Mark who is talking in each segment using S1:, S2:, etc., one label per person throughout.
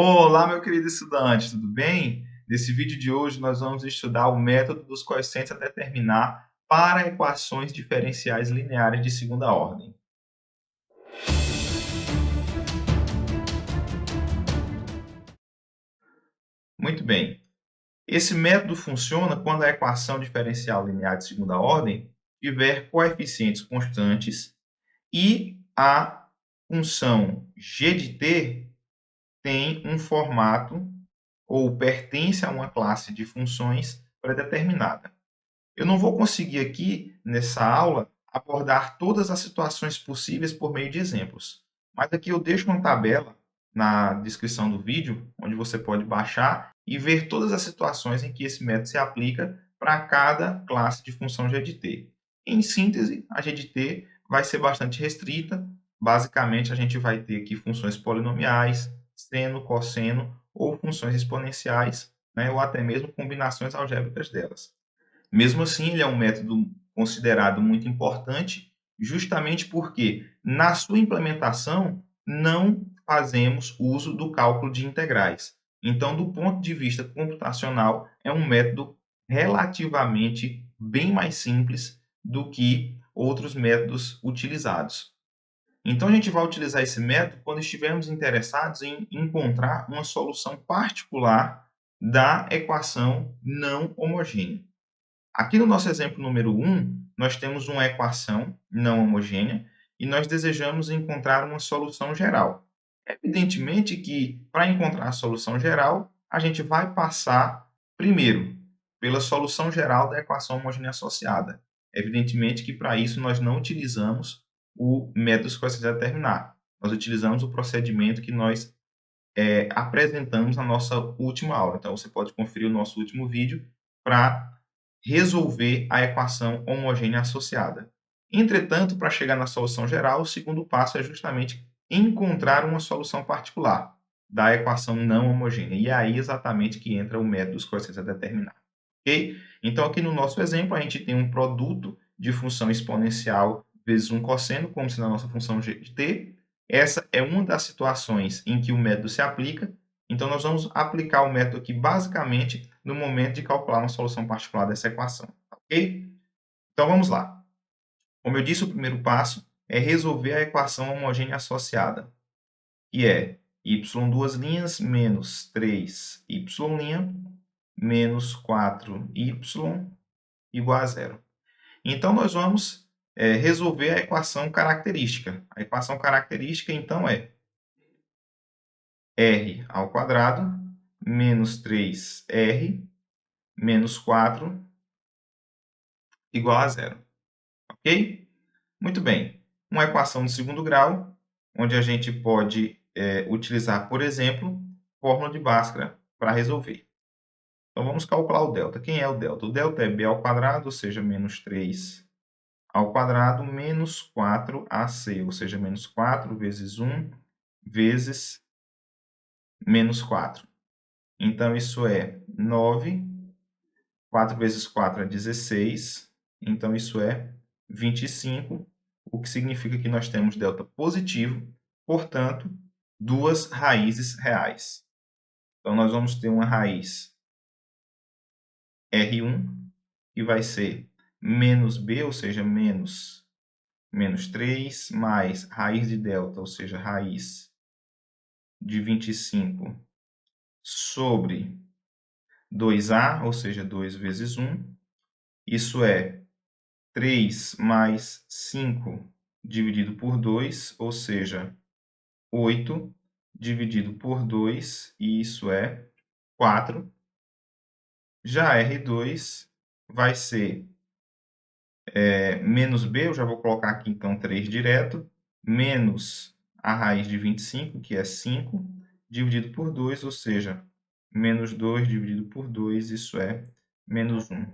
S1: Olá, meu querido estudante, tudo bem? Nesse vídeo de hoje, nós vamos estudar o método dos coeficientes a determinar para equações diferenciais lineares de segunda ordem. Muito bem. Esse método funciona quando a equação diferencial linear de segunda ordem tiver coeficientes constantes e a função g de t tem um formato ou pertence a uma classe de funções predeterminada. Eu não vou conseguir aqui, nessa aula, abordar todas as situações possíveis por meio de exemplos. Mas aqui eu deixo uma tabela na descrição do vídeo, onde você pode baixar e ver todas as situações em que esse método se aplica para cada classe de função g de t. Em síntese, a g de t vai ser bastante restrita. Basicamente, a gente vai ter aqui funções polinomiais, seno, cosseno ou funções exponenciais, né, ou até mesmo combinações algébricas delas. Mesmo assim, ele é um método considerado muito importante, justamente porque, na sua implementação, não fazemos uso do cálculo de integrais. Então, do ponto de vista computacional, é um método relativamente bem mais simples do que outros métodos utilizados. Então, a gente vai utilizar esse método quando estivermos interessados em encontrar uma solução particular da equação não homogênea. Aqui no nosso exemplo número 1, nós temos uma equação não homogênea e nós desejamos encontrar uma solução geral. Evidentemente que, para encontrar a solução geral, a gente vai passar, primeiro, pela solução geral da equação homogênea associada. Evidentemente que, para isso, nós não utilizamos o método coeficiente a determinar. Nós utilizamos o procedimento que nós apresentamos na nossa última aula. Então, você pode conferir o nosso último vídeo para resolver a equação homogênea associada. Entretanto, para chegar na solução geral, o segundo passo é justamente encontrar uma solução particular da equação não homogênea. E é aí exatamente que entra o método dos coeficientes a determinar. Ok? Então, aqui no nosso exemplo, a gente tem um produto de função exponencial vezes um cosseno, como se na nossa função g de t. Essa é uma das situações em que o método se aplica. Então, nós vamos aplicar o método aqui basicamente no momento de calcular uma solução particular dessa equação. Ok? Então, vamos lá. Como eu disse, o primeiro passo é resolver a equação homogênea associada, que é y duas linhas menos 3y' menos 4y igual a zero. Então, nós vamos resolver a equação característica. A equação característica, então, é r ao quadrado menos 3r menos 4 igual a zero. Ok? Muito bem. Uma equação de segundo grau, onde a gente pode utilizar, por exemplo, fórmula de Bhaskara para resolver. Então, vamos calcular o delta. Quem é o delta? O delta é b ao quadrado, ou seja, menos 3 ao quadrado, menos 4ac, ou seja, menos 4 vezes 1 vezes menos 4. Então, isso é 9. 4 vezes 4 é 16. Então, isso é 25, o que significa que nós temos delta positivo, portanto, duas raízes reais. Então, nós vamos ter uma raiz R1, que vai ser menos B, ou seja, menos 3, mais raiz de delta, ou seja, raiz de 25 sobre 2A, ou seja, 2 vezes 1. Isso é 3 mais 5 dividido por 2, ou seja, 8 dividido por 2, e isso é 4. Já R2 vai ser menos B, eu já vou colocar aqui então 3 direto, menos a raiz de 25, que é 5, dividido por 2, ou seja, menos 2 dividido por 2, isso é menos 1.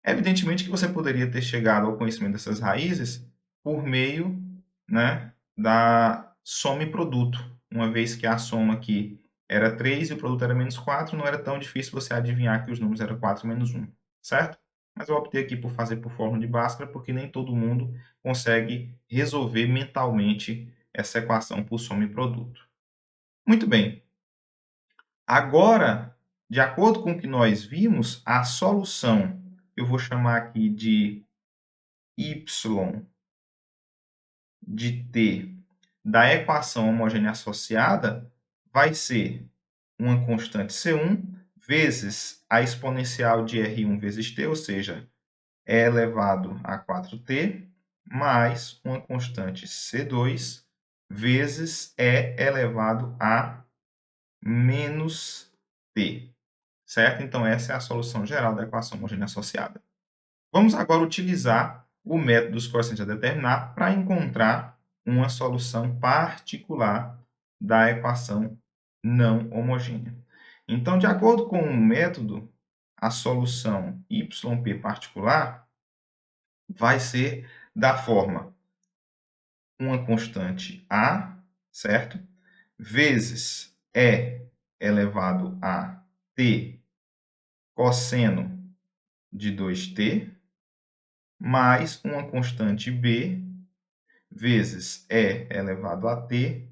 S1: Evidentemente que você poderia ter chegado ao conhecimento dessas raízes por meio, né, da soma e produto. Uma vez que a soma aqui era 3 e o produto era menos 4, não era tão difícil você adivinhar que os números eram 4 menos 1, certo? Mas eu optei aqui por fazer por fórmula de Bhaskara, porque nem todo mundo consegue resolver mentalmente essa equação por soma e produto. Muito bem. Agora, de acordo com o que nós vimos, a solução, eu vou chamar aqui de y de t da equação homogênea associada vai ser uma constante C1 vezes a exponencial de R1 vezes t, ou seja, e elevado a 4t, mais uma constante C2 vezes E elevado a menos t. Certo? Então, essa é a solução geral da equação homogênea associada. Vamos agora utilizar o método dos coeficientes a determinar para encontrar uma solução particular da equação não homogênea. Então, de acordo com o método, a solução yp particular vai ser da forma uma constante a, certo? Vezes e elevado a t cosseno de 2t, mais uma constante b vezes e elevado a t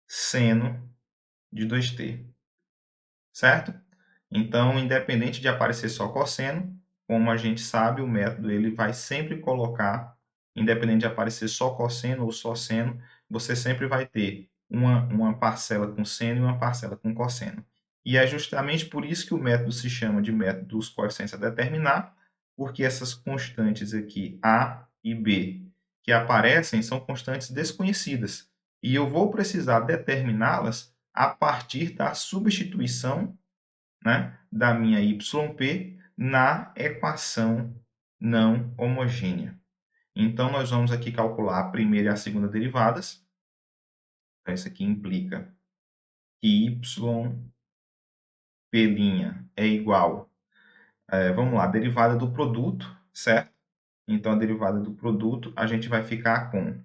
S1: seno de 2t, certo? Então, independente de aparecer só cosseno, como a gente sabe, o método ele vai sempre colocar, independente de aparecer só cosseno ou só seno, você sempre vai ter uma parcela com seno e uma parcela com cosseno. E é justamente por isso que o método se chama de método dos coeficientes a determinar, porque essas constantes aqui, A e B, que aparecem, são constantes desconhecidas. E eu vou precisar determiná-las a partir da substituição, né, da minha YP na equação não homogênea. Então, nós vamos aqui calcular a primeira e a segunda derivadas. Então, isso aqui implica que YP' é igual, vamos lá, a derivada do produto, certo? Então, a derivada do produto, a gente vai ficar com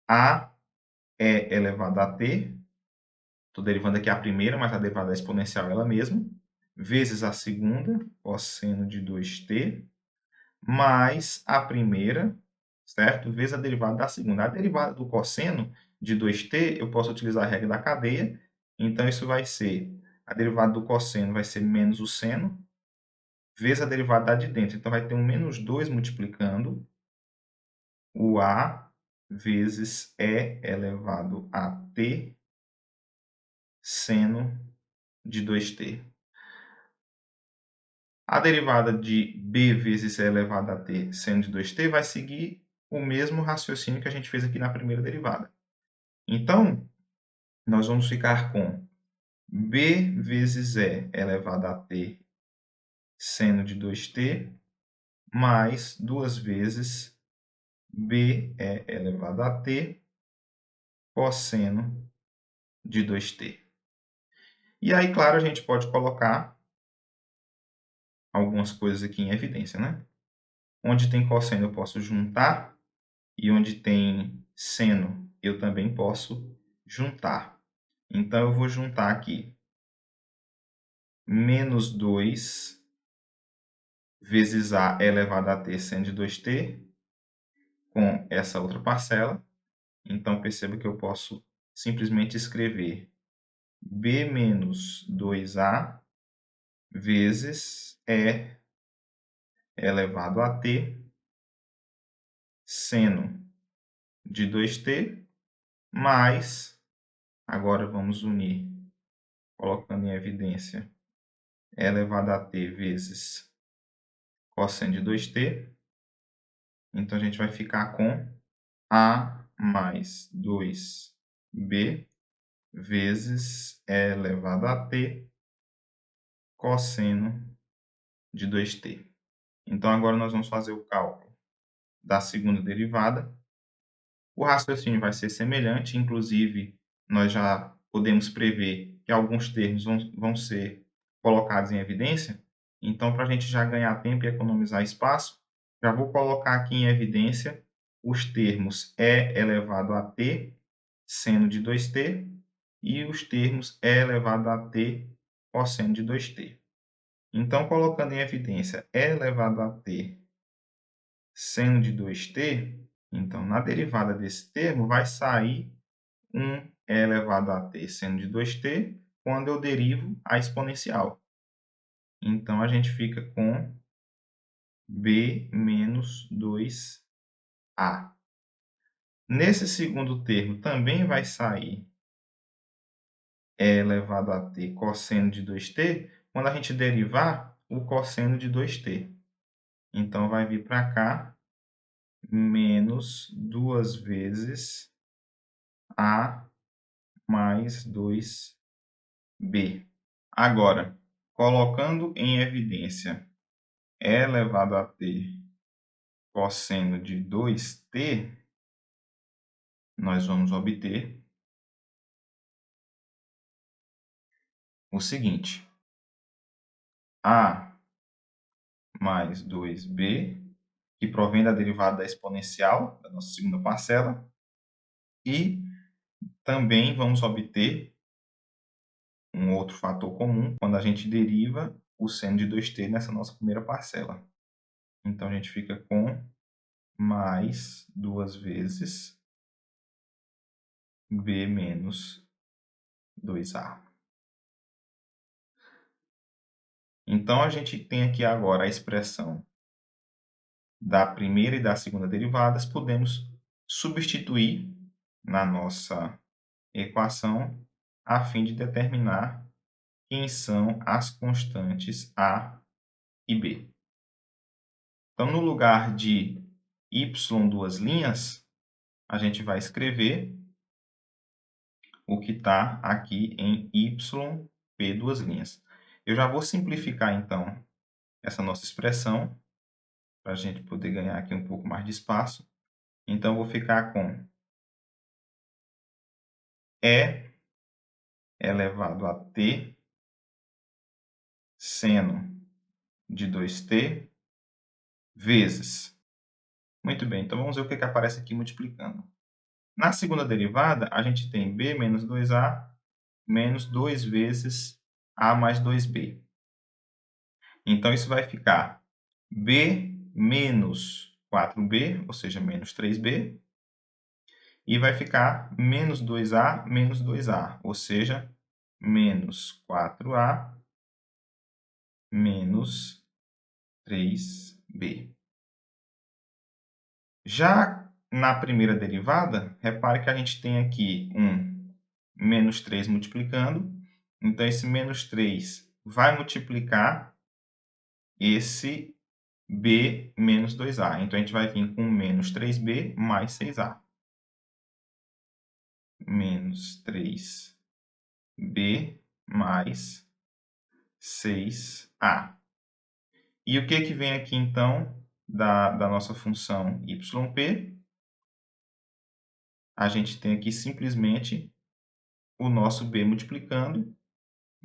S1: A é elevado a t, estou derivando aqui a primeira, mas a derivada exponencial é ela mesma, vezes a segunda, cosseno de 2t, mais a primeira, certo? Vezes a derivada da segunda. A derivada do cosseno de 2t, eu posso utilizar a regra da cadeia, então isso vai ser, a derivada do cosseno vai ser menos o seno, vezes a derivada da de dentro. Então, vai ter um menos 2 multiplicando o a vezes e elevado a t seno de 2t. A derivada de b vezes e elevado a t seno de 2t vai seguir o mesmo raciocínio que a gente fez aqui na primeira derivada. Então, nós vamos ficar com b vezes e elevado a t seno de 2t mais 2 vezes b elevado a t cosseno de 2t. E aí, claro, a gente pode colocar algumas coisas aqui em evidência, né? Onde tem cosseno eu posso juntar e onde tem seno eu também posso juntar. Então, eu vou juntar aqui menos 2 vezes a elevado a t seno de 2t com essa outra parcela. Então, perceba que eu posso simplesmente escrever b menos 2a vezes e elevado a t seno de 2t mais, agora vamos unir, colocando em evidência, e elevado a t vezes cosseno de 2t. Então, a gente vai ficar com a mais 2b vezes e elevado a t cosseno de 2t. Então, agora nós vamos fazer o cálculo da segunda derivada. O raciocínio vai ser semelhante, inclusive, nós já podemos prever que alguns termos vão ser colocados em evidência. Então, para a gente já ganhar tempo e economizar espaço, já vou colocar aqui em evidência os termos e elevado a t seno de 2t e os termos e elevado a t cosseno de 2t. Então, colocando em evidência e elevado a t seno de 2t, então, na derivada desse termo, vai sair um e elevado a t seno de 2t quando eu derivo a exponencial. Então, a gente fica com b menos 2a. Nesse segundo termo, também vai sair e elevado a t cosseno de 2t quando a gente derivar o cosseno de 2t. Então, vai vir para cá menos 2 vezes a mais 2b. Agora, colocando em evidência e elevado a t cosseno de 2t, nós vamos obter o seguinte: a mais 2b, que provém da derivada da exponencial, da nossa segunda parcela, e também vamos obter um outro fator comum quando a gente deriva o seno de 2t nessa nossa primeira parcela. Então, a gente fica com mais 2 vezes b menos 2a. Então, a gente tem aqui agora a expressão da primeira e da segunda derivadas. Podemos substituir na nossa equação a fim de determinar quem são as constantes a e b. Então, no lugar de y duas linhas, a gente vai escrever o que está aqui em yp duas linhas. Eu já vou simplificar, então, essa nossa expressão, para a gente poder ganhar aqui um pouco mais de espaço. Então, vou ficar com e elevado a t seno de 2t vezes. Muito bem, então vamos ver o que aparece aqui multiplicando. Na segunda derivada, a gente tem b menos 2a menos 2 vezes a mais 2b. Então, isso vai ficar b menos 4b, ou seja, menos 3b, e vai ficar menos 2a menos 2a, ou seja, menos 4a menos 3b. Já na primeira derivada, repare que a gente tem aqui um menos 3 multiplicando. Então, esse menos 3 vai multiplicar esse b menos 2a. Então, a gente vai vir com menos 3b mais 6a. Menos 3b mais 6a. E o que vem aqui, então, da nossa função yp? A gente tem aqui simplesmente o nosso b multiplicando,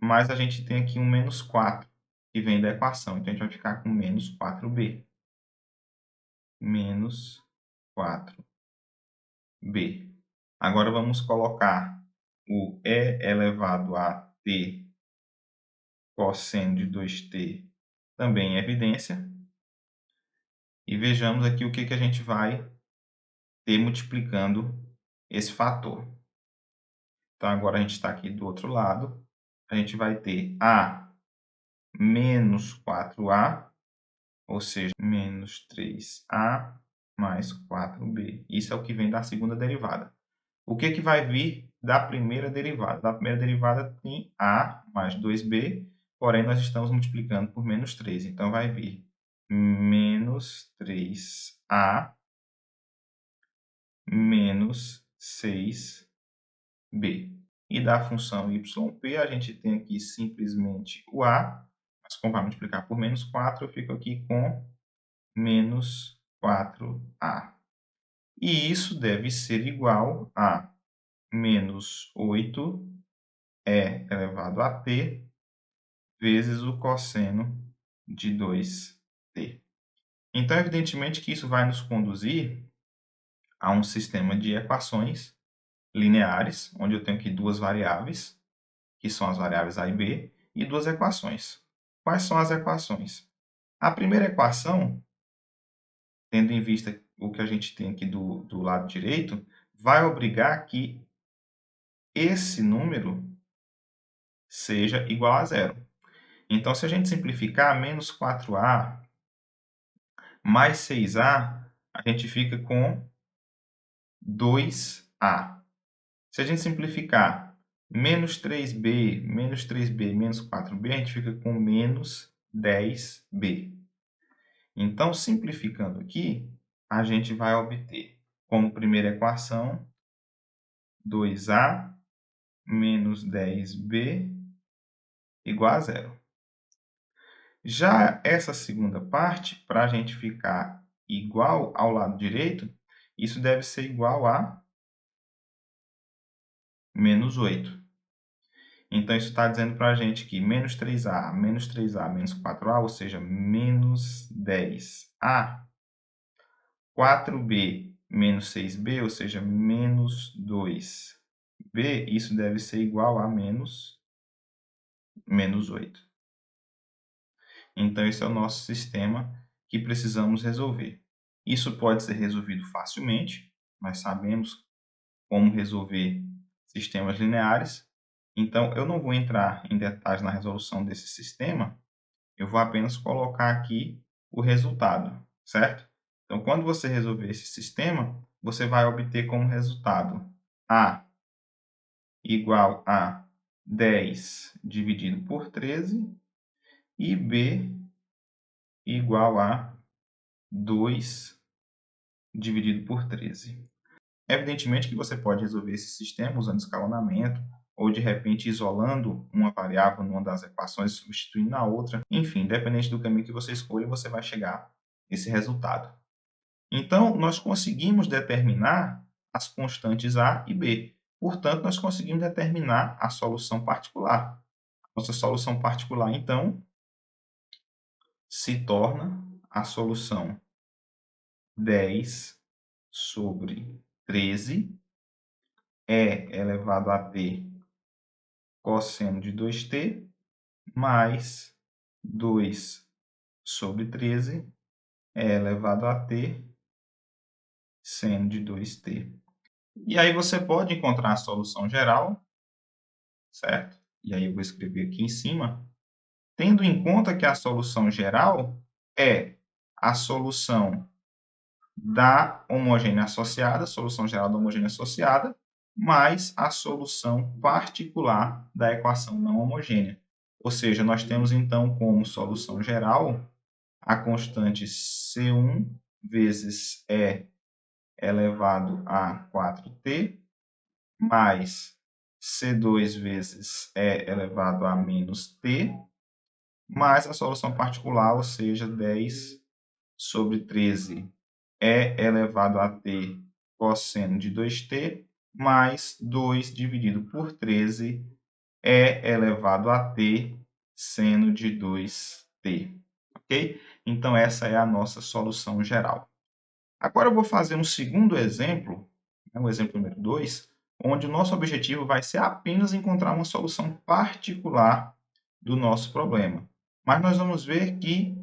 S1: mas a gente tem aqui um menos 4, que vem da equação. Então, a gente vai ficar com menos 4b. Menos 4b. Agora, vamos colocar o e elevado a t cosseno de 2t também em evidência. E vejamos aqui o que a gente vai ter multiplicando esse fator. Então, agora a gente está aqui do outro lado. A gente vai ter a menos 4a, ou seja, menos 3a mais 4b. Isso é o que vem da segunda derivada. O que vai vir da primeira derivada? Da primeira derivada tem a mais 2b, porém nós estamos multiplicando por menos 3. Então, vai vir menos 3a menos 6b. E da função yp, a gente tem aqui simplesmente o a, mas como vai multiplicar por menos 4, eu fico aqui com menos 4a. E isso deve ser igual a menos 8 e elevado a t vezes o cosseno de 2t. Então, evidentemente que isso vai nos conduzir a um sistema de equações lineares, onde eu tenho aqui duas variáveis, que são as variáveis a e b, e duas equações. Quais são as equações? A primeira equação, tendo em vista o que a gente tem aqui do lado direito, vai obrigar que esse número seja igual a zero. Então, se a gente simplificar, menos 4a mais 6a, a gente fica com 2a. Se a gente simplificar, menos 3b, menos 4b, a gente fica com menos 10b. Então, simplificando aqui, a gente vai obter como primeira equação 2a menos 10b igual a zero. Já essa segunda parte, para a gente ficar igual ao lado direito, isso deve ser igual a menos 8. Então, isso está dizendo para a gente que menos 3a, menos 3a, menos 4a, ou seja, menos 10a, 4b menos 6b, ou seja, menos 2b, isso deve ser igual a menos 8. Então, esse é o nosso sistema que precisamos resolver. Isso pode ser resolvido facilmente, nós sabemos como resolver sistemas lineares. Então, eu não vou entrar em detalhes na resolução desse sistema, eu vou apenas colocar aqui o resultado, certo? Então, quando você resolver esse sistema, você vai obter como resultado A igual a 10 dividido por 13 e B igual a 2 dividido por 13. Evidentemente que você pode resolver esse sistema usando escalonamento, ou de repente isolando uma variável numa das equações e substituindo na outra. Enfim, independente do caminho que você escolha, você vai chegar a esse resultado. Então, nós conseguimos determinar as constantes A e B. Portanto, nós conseguimos determinar a solução particular. Nossa solução particular, então, se torna a solução 10 sobre 13 é elevado a t cosseno de 2t mais 2 sobre 13 é elevado a t seno de 2t. E aí você pode encontrar a solução geral, certo? E aí eu vou escrever aqui em cima, tendo em conta que a solução geral é a solução da homogênea associada, solução geral da homogênea associada, mais a solução particular da equação não homogênea. Ou seja, nós temos então como solução geral a constante C1 vezes E elevado a 4t, mais C2 vezes E elevado a menos t, mais a solução particular, ou seja, 10 sobre 13 E elevado a t cosseno de 2t, mais 2 dividido por 13 E elevado a t seno de 2t. Ok? Então, essa é a nossa solução geral. Agora eu vou fazer um segundo exemplo, o exemplo número 2, onde o nosso objetivo vai ser apenas encontrar uma solução particular do nosso problema. Mas nós vamos ver que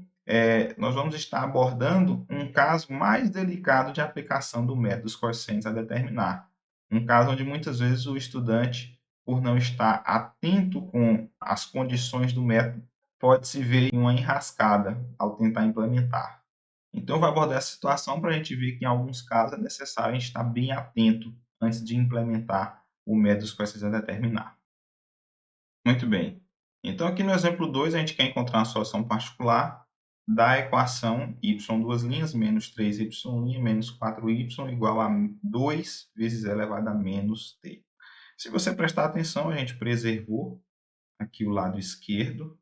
S1: nós vamos estar abordando um caso mais delicado de aplicação do método dos coeficientes a determinar. Um caso onde muitas vezes o estudante, por não estar atento com as condições do método, pode se ver em uma enrascada ao tentar implementar. Então, eu vou abordar essa situação para a gente ver que, em alguns casos, é necessário a gente estar bem atento antes de implementar o método dos coeficientes a determinar. Muito bem. Então, aqui no exemplo 2, a gente quer encontrar uma solução particular da equação y duas linhas menos 3y' menos 4y igual a 2 vezes e elevado a menos t. Se você prestar atenção, a gente preservou aqui o lado esquerdo,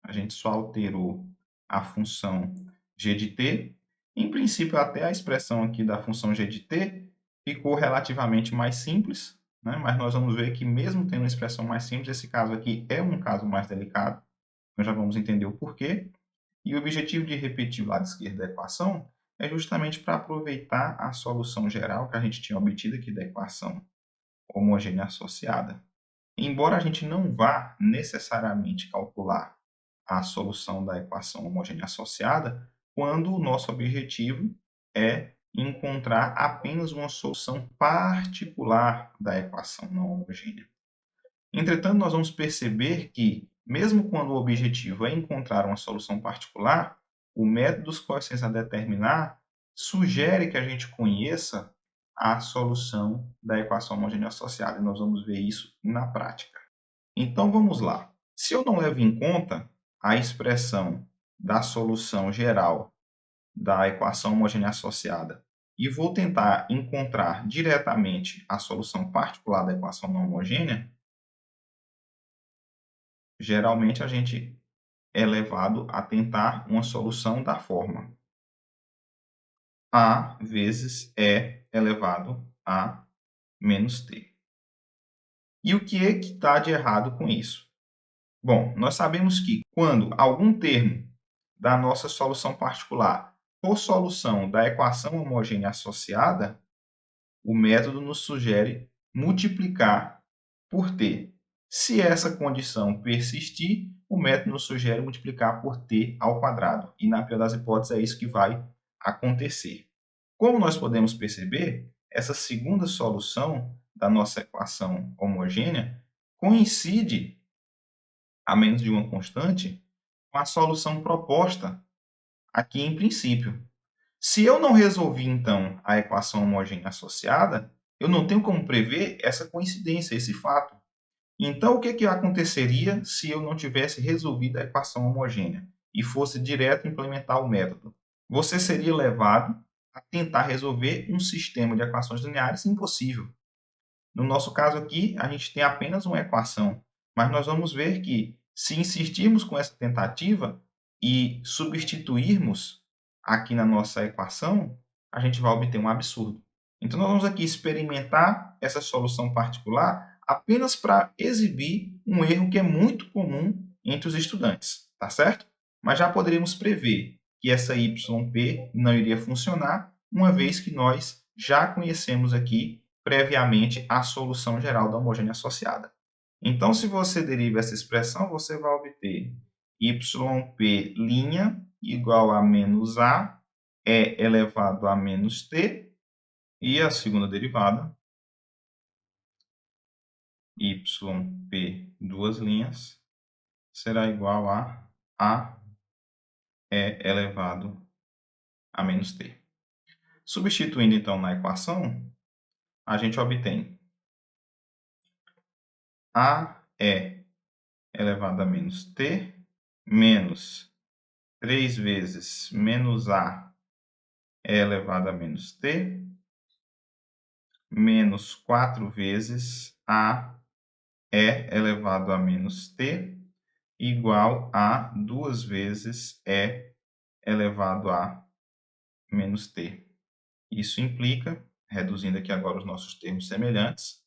S1: a gente só alterou a função g de t. Em princípio, até a expressão aqui da função g de t ficou relativamente mais simples, né? Mas nós vamos ver que mesmo tendo uma expressão mais simples, esse caso aqui é um caso mais delicado. Nós já vamos entender o porquê. E o objetivo de repetir o lado esquerdo da equação é justamente para aproveitar a solução geral que a gente tinha obtido aqui da equação homogênea associada. Embora a gente não vá necessariamente calcular a solução da equação homogênea associada, quando o nosso objetivo é encontrar apenas uma solução particular da equação não homogênea. Entretanto, nós vamos perceber que, mesmo quando o objetivo é encontrar uma solução particular, o método dos coeficientes a determinar sugere que a gente conheça a solução da equação homogênea associada. E nós vamos ver isso na prática. Então, vamos lá. Se eu não levo em conta a expressão da solução geral da equação homogênea associada e vou tentar encontrar diretamente a solução particular da equação não homogênea, geralmente a gente é levado a tentar uma solução da forma A vezes E elevado a menos t. E o que é que está de errado com isso? Bom, nós sabemos que quando algum termo da nossa solução particular for solução da equação homogênea associada, o método nos sugere multiplicar por t. Se essa condição persistir, o método nos sugere multiplicar por t ao quadrado. E, na pior das hipóteses, é isso que vai acontecer. Como nós podemos perceber, essa segunda solução da nossa equação homogênea coincide, a menos de uma constante, com a solução proposta aqui em princípio. Se eu não resolvi, então, a equação homogênea associada, eu não tenho como prever essa coincidência, esse fato. Então, o que aconteceria se eu não tivesse resolvido a equação homogênea e fosse direto implementar o método? Você seria levado a tentar resolver um sistema de equações lineares impossível. No nosso caso aqui, a gente tem apenas uma equação, mas nós vamos ver que, se insistirmos com essa tentativa e substituirmos aqui na nossa equação, a gente vai obter um absurdo. Então, nós vamos aqui experimentar essa solução particular apenas para exibir um erro que é muito comum entre os estudantes, tá certo? Mas já poderíamos prever que essa YP não iria funcionar, uma vez que nós já conhecemos aqui previamente a solução geral da homogênea associada. Então, se você deriva essa expressão, você vai obter YP' igual a menos A E elevado a menos T, e a segunda derivada, YP duas linhas, será igual a E elevado a menos T. Substituindo, então, na equação, a gente obtém AE elevado a menos T menos 3 vezes menos A E elevado a menos T menos 4 vezes A E elevado a menos T igual a 2 vezes E elevado a menos T. Isso implica, reduzindo aqui agora os nossos termos semelhantes,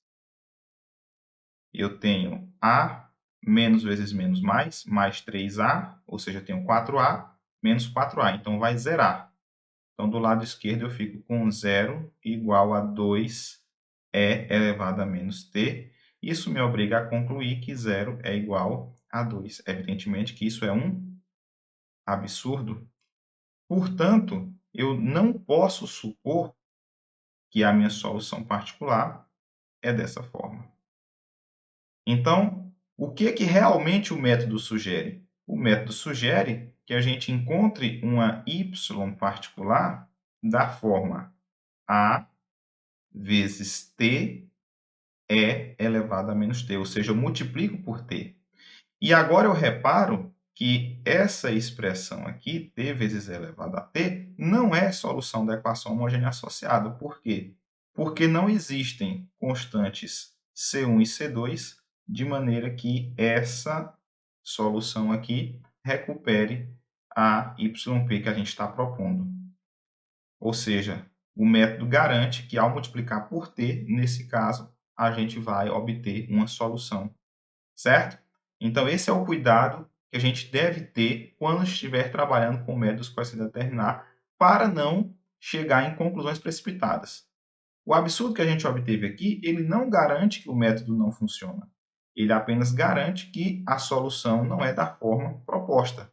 S1: eu tenho A menos vezes menos mais 3A, ou seja, eu tenho 4A menos 4A, então vai zerar. Então, do lado esquerdo, eu fico com 0 igual a 2E elevado a menos T. Isso me obriga a concluir que 0 é igual a 2. Evidentemente que isso é um absurdo. Portanto, eu não posso supor que a minha solução particular é dessa forma. Então, o que realmente o método sugere? O método sugere que a gente encontre uma y particular da forma A vezes T E elevado a menos T, ou seja, eu multiplico por T. E agora eu reparo que essa expressão aqui, T vezes E elevado a T, não é solução da equação homogênea associada. Por quê? Porque não existem constantes C1 e C2, de maneira que essa solução aqui recupere a YP que a gente está propondo. Ou seja, o método garante que ao multiplicar por t, nesse caso, a gente vai obter uma solução, certo? Então, esse é o cuidado que a gente deve ter quando estiver trabalhando com métodos para se determinar, para não chegar em conclusões precipitadas. O absurdo que a gente obteve aqui, ele não garante que o método não funciona. Ele apenas garante que a solução não é da forma proposta.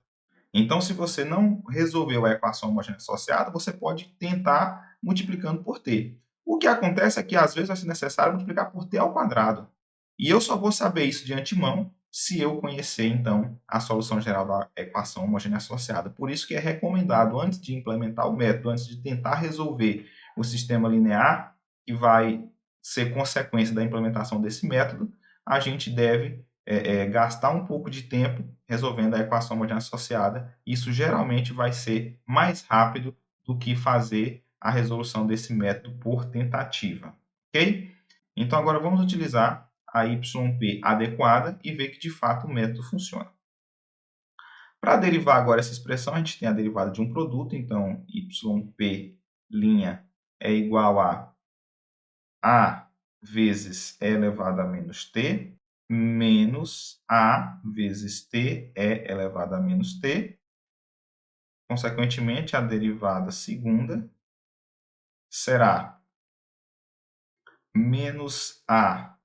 S1: Então, se você não resolveu a equação homogênea associada, você pode tentar multiplicando por t. O que acontece é que, às vezes, vai ser necessário multiplicar por t ao quadrado. E eu só vou saber isso de antemão se eu conhecer, então, a solução geral da equação homogênea associada. Por isso que é recomendado, antes de implementar o método, antes de tentar resolver o sistema linear, que vai ser consequência da implementação desse método, a gente deve gastar um pouco de tempo resolvendo a equação homogênea associada. Isso geralmente vai ser mais rápido do que fazer a resolução desse método por tentativa. Ok? Então, agora vamos utilizar a YP adequada e ver que, de fato, o método funciona. Para derivar agora essa expressão, a gente tem a derivada de um produto. Então, YP' é igual a vezes e elevado a menos t, menos a vezes t e elevado a menos t. Consequentemente, a derivada segunda será menos a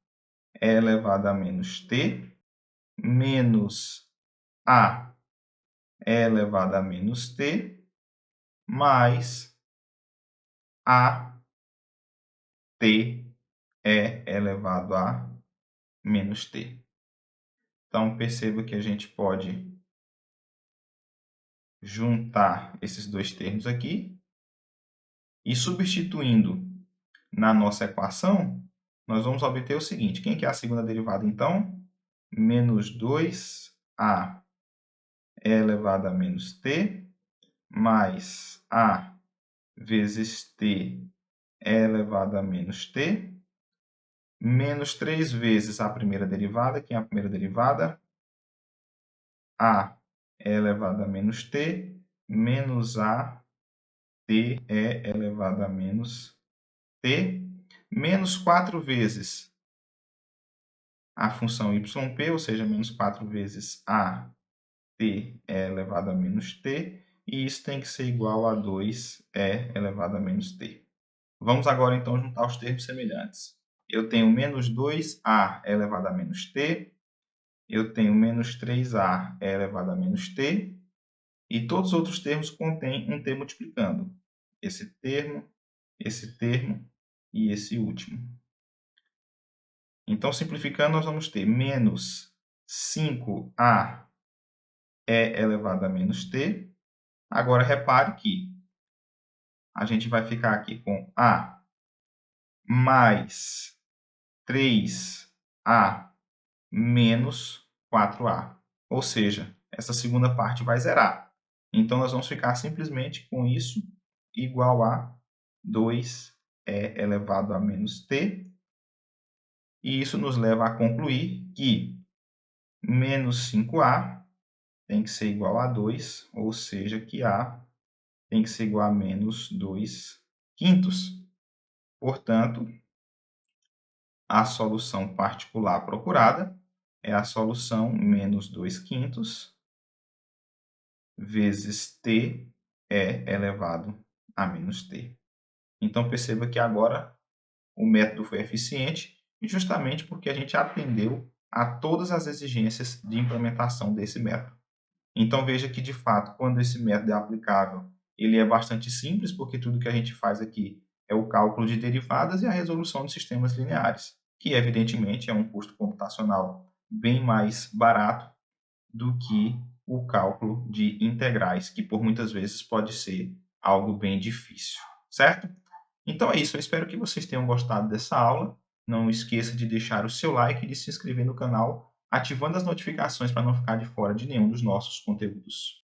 S1: e elevado a menos t, menos a e elevado a menos t, mais a t e elevado a menos t. Então, perceba que a gente pode juntar esses dois termos aqui e, substituindo na nossa equação, nós vamos obter o seguinte. Quem que é a segunda derivada, então? Menos 2a e elevado a menos t, mais a vezes t e elevado a menos t, menos 3 vezes a primeira derivada. Quem é a primeira derivada? A e elevado a menos t, menos a t e elevado a menos t, menos 4 vezes a função yp, ou seja, menos 4 vezes a t é elevado a menos t, e isso tem que ser igual a 2 é elevado a menos t. Vamos agora, então, juntar os termos semelhantes. Eu tenho menos 2a elevado a menos t, eu tenho menos 3a elevado a menos t, e todos os outros termos contêm um t multiplicando. Esse termo e esse último. Então, simplificando, nós vamos ter menos 5a é elevado a menos t. Agora, repare que a gente vai ficar aqui com a mais 3a menos 4a. Ou seja, essa segunda parte vai zerar. Então, nós vamos ficar simplesmente com isso igual a 2e elevado a menos t. E isso nos leva a concluir que menos 5a tem que ser igual a 2, ou seja, que a tem que ser igual a menos 2 quintos. Portanto, a solução particular procurada é a solução menos 2 quintos vezes t é elevado a menos t. Então, perceba que agora o método foi eficiente, justamente porque a gente atendeu a todas as exigências de implementação desse método. Então, veja que, de fato, quando esse método é aplicável, ele é bastante simples, porque tudo que a gente faz aqui é o cálculo de derivadas e a resolução de sistemas lineares, que, evidentemente, é um custo computacional bem mais barato do que o cálculo de integrais, que, por muitas vezes, pode ser algo bem difícil, certo? Então é isso, eu espero que vocês tenham gostado dessa aula. Não esqueça de deixar o seu like e de se inscrever no canal, ativando as notificações para não ficar de fora de nenhum dos nossos conteúdos.